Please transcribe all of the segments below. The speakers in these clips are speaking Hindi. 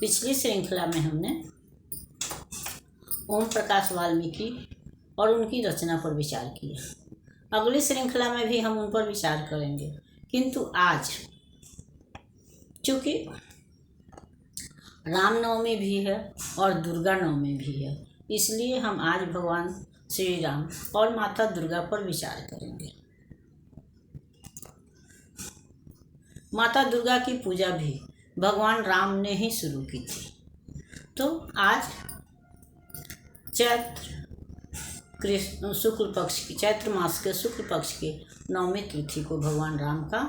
पिछली श्रृंखला में हमने ओम प्रकाश वाल्मीकि और उनकी रचना पर विचार किया। अगली श्रृंखला में भी हम उन पर विचार करेंगे, किंतु आज चूँकि रामनवमी भी है और दुर्गा नवमी भी है, इसलिए हम आज भगवान श्री राम और माता दुर्गा पर विचार करेंगे। माता दुर्गा की पूजा भी भगवान राम ने ही शुरू की थी। तो आज चैत्र मास के शुक्ल पक्ष के नवमी तिथि को भगवान राम का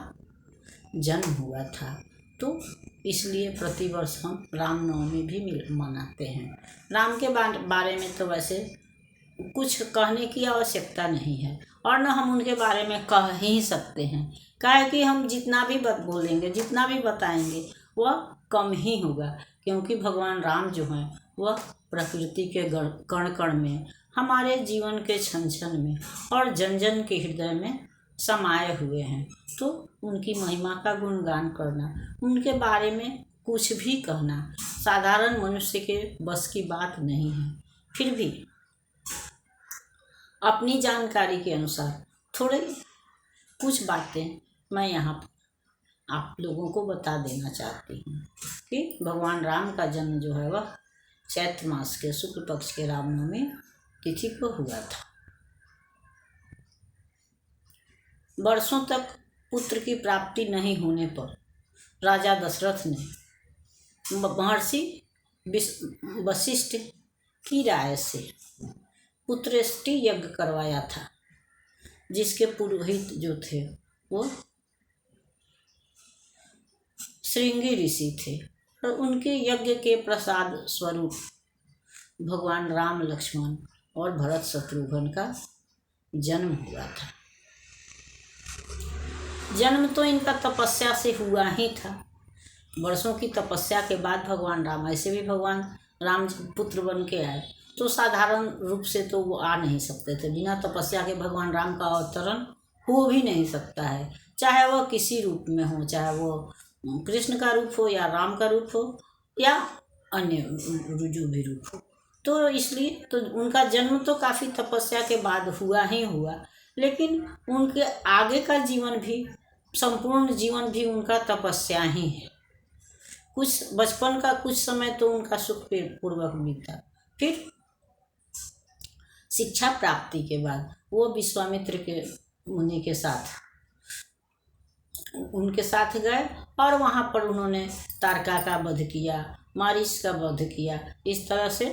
जन्म हुआ था। तो इसलिए प्रतिवर्ष हम रामनवमी भी मनाते हैं। राम के बारे में तो वैसे कुछ कहने की आवश्यकता नहीं है और न हम उनके बारे में कह ही सकते हैं, काहे कि हम जितना भी बोलेंगे, जितना भी बताएंगे वह कम ही होगा, क्योंकि भगवान राम जो हैं वह प्रकृति के कण कण में, हमारे जीवन के क्षण क्षण में और जन जन के हृदय में समाये हुए हैं। तो उनकी महिमा का गुणगान करना, उनके बारे में कुछ भी कहना साधारण मनुष्य के बस की बात नहीं है। फिर भी अपनी जानकारी के अनुसार थोड़े कुछ बातें मैं यहाँ आप लोगों को बता देना चाहती हूँ कि भगवान राम का जन्म जो है वह चैत्र मास के शुक्ल पक्ष के रामनवमी तिथि को हुआ था। वर्षों तक पुत्र की प्राप्ति नहीं होने पर राजा दशरथ ने महर्षि वशिष्ठ की राय से पुत्रेष्टि यज्ञ करवाया था, जिसके पुरोहित जो थे वो श्रृंगी ऋषि थे और उनके यज्ञ के प्रसाद स्वरूप भगवान राम, लक्ष्मण और भरत शत्रुघ्न का जन्म हुआ था। जन्म तो इनका तपस्या से हुआ ही था। वर्षों की तपस्या के बाद भगवान राम, ऐसे भी भगवान राम पुत्र बन के आए, तो साधारण रूप से तो वो आ नहीं सकते थे। बिना तपस्या के भगवान राम का अवतरण हो भी नहीं सकता है, चाहे वह किसी रूप में हो, चाहे वो कृष्ण का रूप हो या राम का रूप हो या अन्य जो भी रूप हो। तो इसलिए तो उनका जन्म तो काफ़ी तपस्या के बाद हुआ ही हुआ, लेकिन उनके आगे का जीवन भी, संपूर्ण जीवन भी उनका तपस्या ही है। कुछ बचपन का कुछ समय तो उनका सुख पूर्वक बीता। फिर शिक्षा प्राप्ति के बाद वो विश्वामित्र के मुनि के साथ उनके साथ गए और वहाँ पर उन्होंने तारका का वध किया, मारीच का वध किया। इस तरह से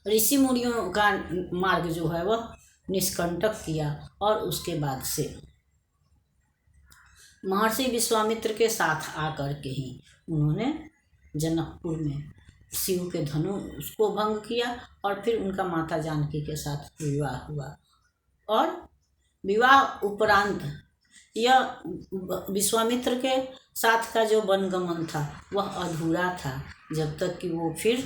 ऋषि मुनियों का मार्ग जो है वह निष्कंटक किया और उसके बाद से महर्षि विश्वामित्र के साथ आकर के ही उन्होंने जनकपुर में शिव के धनुष को भंग किया और फिर उनका माता जानकी के साथ विवाह हुआ। और विवाह उपरांत यह विश्वामित्र के साथ का जो वनगमन था वह अधूरा था, जब तक कि वो फिर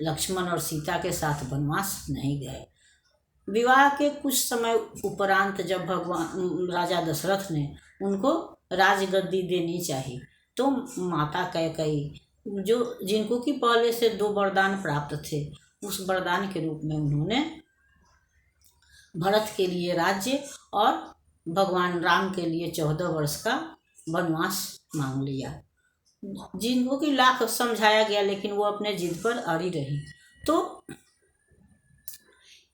लक्ष्मण और सीता के साथ वनवास नहीं गए। विवाह के कुछ समय उपरांत जब भगवान राजा दशरथ ने उनको राजगद्दी देनी चाहिए, तो माता कैकेयी जिनको कि पहले से 2 वरदान प्राप्त थे, उस वरदान के रूप में उन्होंने भरत के लिए राज्य और भगवान राम के लिए 14 वर्ष का वनवास मांग लिया, जिनको कि लाख समझाया गया, लेकिन वो अपने जिद पर अड़ी रही। तो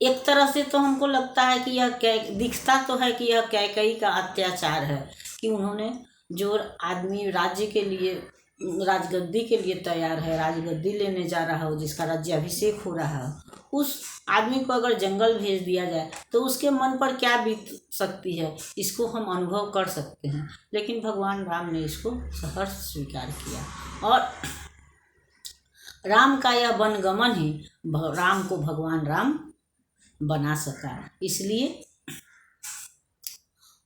एक तरह से तो हमको लगता है कि यह दिखता तो है कि यह कैकेयी का अत्याचार है कि उन्होंने जो आदमी राज्य के लिए, राजगद्दी के लिए तैयार है, राजगद्दी लेने जा रहा हो, जिसका राज्याभिषेक हो रहा है, उस आदमी को अगर जंगल भेज दिया जाए तो उसके मन पर क्या बीत सकती है, इसको हम अनुभव कर सकते हैं। लेकिन भगवान राम ने इसको सहर्ष स्वीकार किया और राम का यह वनगमन ही राम को भगवान राम बना सका। इसलिए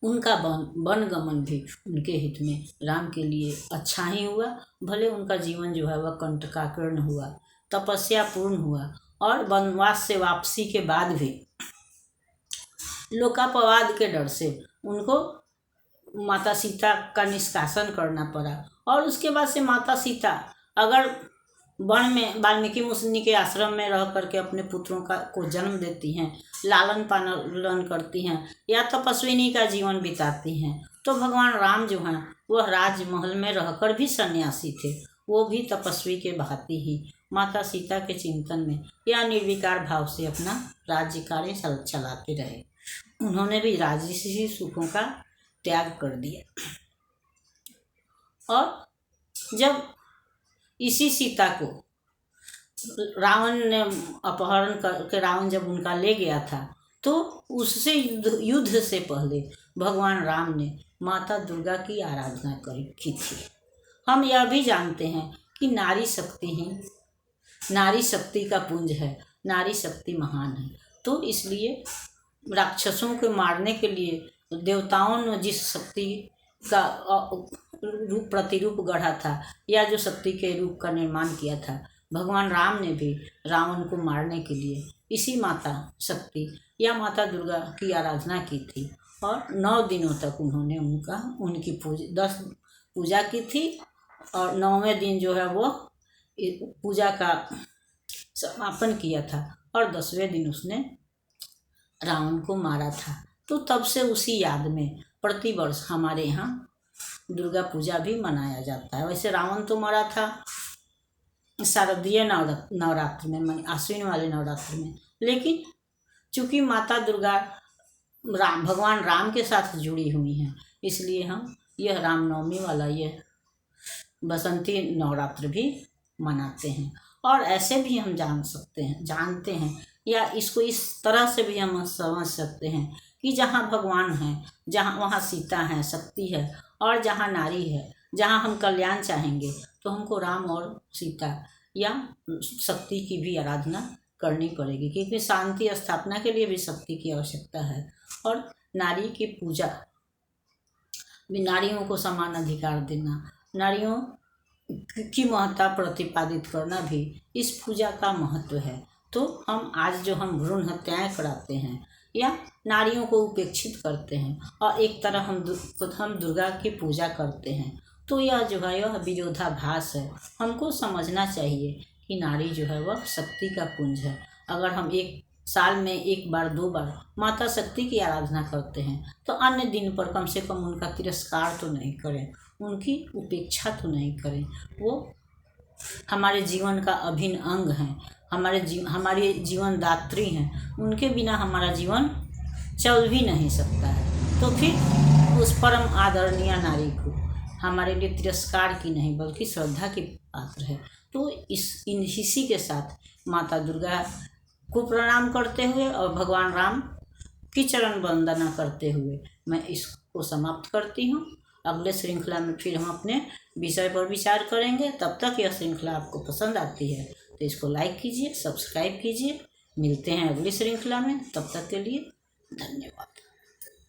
उनका वनगमन भी उनके हित में, राम के लिए अच्छा ही हुआ। भले उनका जीवन जो है वह कंटकाकीर्ण हुआ, तपस्या पूर्ण हुआ और वनवास से वापसी के बाद भी लोकापवाद के डर से उनको माता सीता का निष्कासन करना पड़ा। और उसके बाद से माता सीता अगर वन में वाल्मीकि मुनि के आश्रम में रह करके अपने पुत्रों को जन्म देती हैं, लालन पालन करती हैं या तपस्विनी का जीवन बिताती हैं, तो भगवान राम जो हैं वह राजमहल में रहकर भी सन्यासी थे। वो भी तपस्वी के भांति ही माता सीता के चिंतन में या निर्विकार भाव से अपना राज्य कार्य चलाते रहे। उन्होंने भी राजसी सुखों का त्याग कर दिया। और जब इसी सीता को रावण ने अपहरण करके रावण जब उनका ले गया था, तो उससे युद्ध से पहले भगवान राम ने माता दुर्गा की आराधना की थी। हम यह भी जानते हैं कि नारी शक्ति का पुंज है, नारी शक्ति महान है। तो इसलिए राक्षसों को मारने के लिए देवताओं ने जिस शक्ति का रूप प्रतिरूप गढ़ा था या जो शक्ति के रूप का निर्माण किया था, भगवान राम ने भी रावण को मारने के लिए इसी माता शक्ति या माता दुर्गा की आराधना की थी। और 9 दिनों तक उन्होंने उनकी पूजा की थी। और 9वें दिन जो है वो पूजा का समापन किया था और 10वें दिन उसने रावण को मारा था। तो तब से उसी याद में प्रतिवर्ष हमारे यहाँ दुर्गा पूजा भी मनाया जाता है। वैसे रावण तो मरा था शारदीय नवरात्र में, आश्विन वाले नवरात्र में, लेकिन चूँकि माता दुर्गा भगवान राम के साथ जुड़ी हुई हैं, इसलिए हम यह रामनवमी वाला यह बसंती नवरात्र भी मनाते हैं। और ऐसे भी हम जानते हैं या इसको इस तरह से भी हम समझ सकते हैं कि जहाँ भगवान हैं, जहाँ वहाँ सीता है, शक्ति है, और जहाँ नारी है, जहाँ हम कल्याण चाहेंगे, तो हमको राम और सीता या शक्ति की भी आराधना करनी पड़ेगी, क्योंकि शांति स्थापना के लिए भी शक्ति की आवश्यकता है। और नारी की पूजा भी, नारियों को समान अधिकार देना, नारियों की महत्ता प्रतिपादित करना भी इस पूजा का महत्व है। तो हम आज जो हम भ्रूण हत्याएं कराते हैं या नारियों को उपेक्षित करते हैं और एक तरह हम दुर्गा की पूजा करते हैं, तो यह जो है यह विरोधाभास है। हमको समझना चाहिए कि नारी जो है वह शक्ति का पुंज है। अगर हम एक साल में 1 बार 2 बार माता शक्ति की आराधना करते हैं, तो अन्य दिन पर कम से कम उनका तिरस्कार तो नहीं करें, उनकी उपेक्षा तो नहीं करें। वो हमारे जीवन का अभिन्न अंग हैं, हमारे जीवन दात्री हैं। उनके बिना हमारा जीवन चल भी नहीं सकता है। तो फिर उस परम आदरणीय नारी को हमारे लिए तिरस्कार की नहीं बल्कि श्रद्धा की पात्र है। तो इसी के साथ माता दुर्गा को प्रणाम करते हुए और भगवान राम की चरण वंदना करते हुए मैं इसको समाप्त करती हूँ। अगले श्रृंखला में फिर हम अपने विषय पर विचार करेंगे। तब तक यह श्रृंखला आपको पसंद आती है तो इसको लाइक कीजिए, सब्सक्राइब कीजिए। मिलते हैं अगली श्रृंखला में, तब तक के लिए धन्यवाद।